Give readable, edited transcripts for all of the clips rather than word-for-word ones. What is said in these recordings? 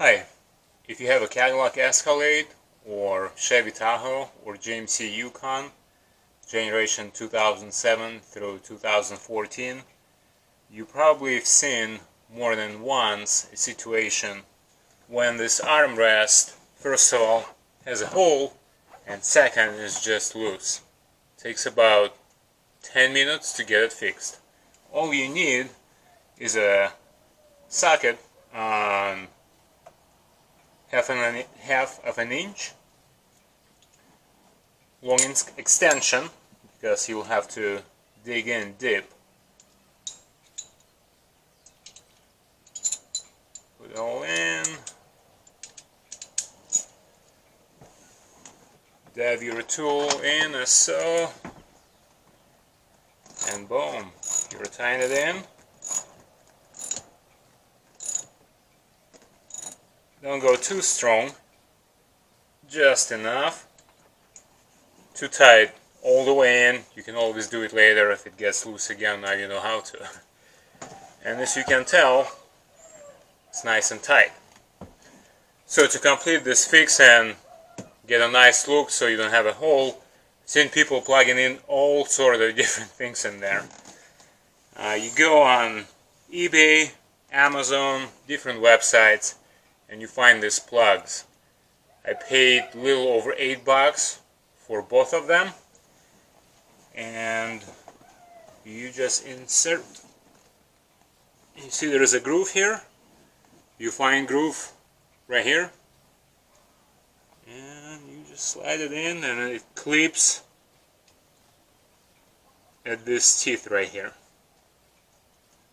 Hi, if you have a Cadillac Escalade or Chevy Tahoe or GMC Yukon, generation 2007 through 2014, you probably have seen more than once a situation when this armrest, first of all, has a hole and second is just loose. It takes about 10 minutes to get it fixed. All you need is a socket on half of an inch long extension, because you'll have to dig in deep. Put it all in, dab your tool in as so, and boom, you're tying it in. Don't go too strong, just enough. Too tight all the way in. You can always do it later if it gets loose again. Now you know how to. And as you can tell, it's nice and tight. So to complete this fix and get a nice look so you don't have a hole, I've seen people plugging in all sort of different things in there. You go on eBay, Amazon, different websites, and you find these plugs. I paid a little over $8 for both of them, and you just insert. You see there is a groove here. You find groove right here, and you just slide it in, and it clips at this teeth right here.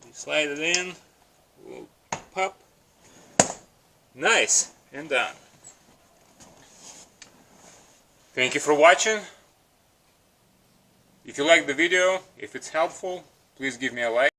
You slide it in, will pop. Nice and done. Thank you for watching. If you like the video, if it's helpful, please give me a like.